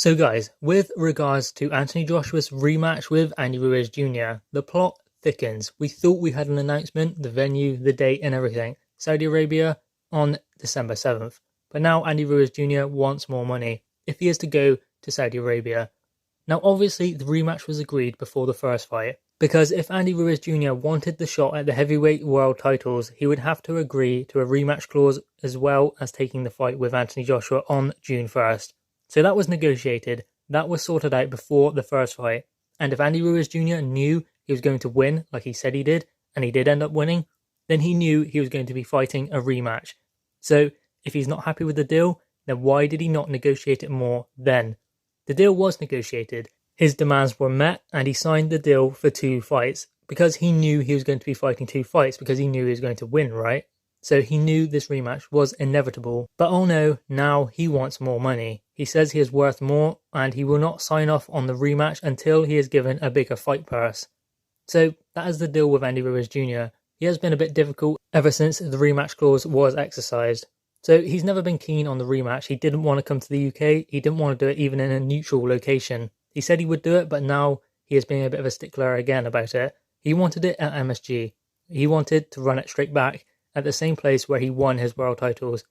So guys, with regards to Anthony Joshua's rematch with Andy Ruiz Jr., the plot thickens. We thought we had an announcement, the venue, the date and everything. Saudi Arabia on December 7th. But now Andy Ruiz Jr. wants more money if he is to go to Saudi Arabia. Now obviously the rematch was agreed before the first fight, because if Andy Ruiz Jr. wanted the shot at the heavyweight world titles, he would have to agree to a rematch clause as well as taking the fight with Anthony Joshua on June 1st. So that was negotiated, that was sorted out before the first fight, and if Andy Ruiz Jr. knew he was going to win like he said he did, and he did end up winning, then he knew he was going to be fighting a rematch. So if he's not happy with the deal, then why did he not negotiate it more then? The deal was negotiated, his demands were met, and he signed the deal for 2 fights, because he knew he was going to be fighting 2 fights, because he knew he was going to win, right? So he knew this rematch was inevitable. But oh no, now he wants more money. He says he is worth more and he will not sign off on the rematch until he is given a bigger fight purse. So that is the deal with Andy Ruiz Jr. He has been a bit difficult ever since the rematch clause was exercised. So he's never been keen on the rematch. He didn't want to come to the UK. He didn't want to do it even in a neutral location. He said he would do it, but now he is being a bit of a stickler again about it. He wanted it at MSG. He wanted to run it straight back at the same place where he won his world titles.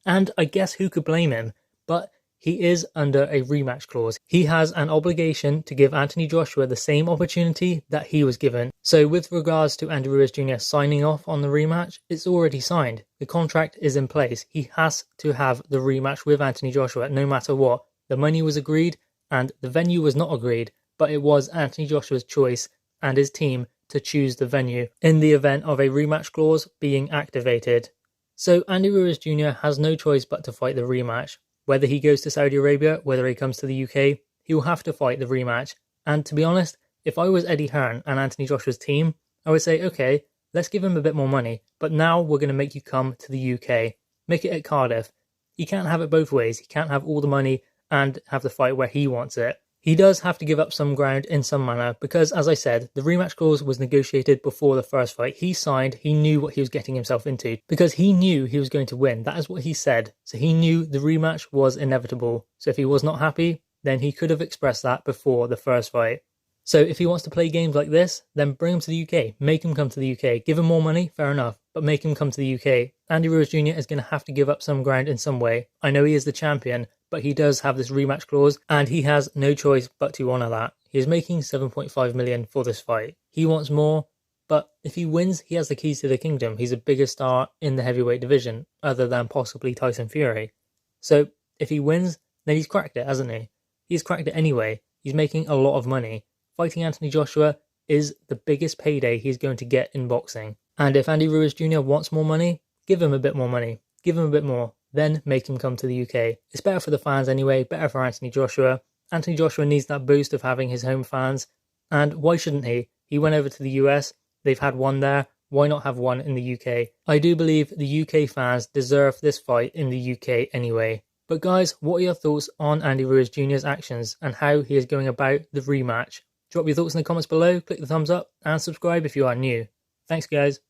And I guess who could blame him? But he is under a rematch clause. He has an obligation to give Anthony Joshua the same opportunity that he was given. So with regards to Andy Ruiz Jr. signing off on the rematch, it's already signed. The contract is in place. He has to have the rematch with Anthony Joshua no matter what. The money was agreed and the venue was not agreed, but it was Anthony Joshua's choice and his team to choose the venue in the event of a rematch clause being activated. So Andy Ruiz Jr. has no choice but to fight the rematch. Whether he goes to Saudi Arabia, whether he comes to the UK, he will have to fight the rematch. And to be honest, if I was Eddie Hearn and Anthony Joshua's team, I would say, okay, let's give him a bit more money, but now we're going to make you come to the UK. Make it at Cardiff. You can't have it both ways. He can't have all the money and have the fight where he wants it. He does have to give up some ground in some manner because, as I said, the rematch clause was negotiated before the first fight. He signed, he knew what he was getting himself into because he knew he was going to win. That is what he said. So he knew the rematch was inevitable. So if he was not happy, then he could have expressed that before the first fight. So if he wants to play games like this, then bring him to the UK. Make him come to the UK. Give him more money, fair enough, but make him come to the UK. Andy Ruiz Jr. is going to have to give up some ground in some way. I know he is the champion, but he does have this rematch clause and he has no choice but to honour that. He is making 7.5 million for this fight. He wants more, but if he wins, he has the keys to the kingdom. He's a bigger star in the heavyweight division, other than possibly Tyson Fury. So if he wins, then he's cracked it, hasn't he? He's cracked it anyway. He's making a lot of money. Fighting Anthony Joshua is the biggest payday he's going to get in boxing. And if Andy Ruiz Jr. wants more money, give him a bit more money. Give him a bit more. Then make him come to the UK. It's better for the fans anyway, better for Anthony Joshua. Anthony Joshua needs that boost of having his home fans. And why shouldn't he? He went over to the US, they've had one there, why not have one in the UK? I do believe the UK fans deserve this fight in the UK anyway. But guys, what are your thoughts on Andy Ruiz Jr.'s actions and how he is going about the rematch? Drop your thoughts in the comments below, click the thumbs up and subscribe if you are new. Thanks guys.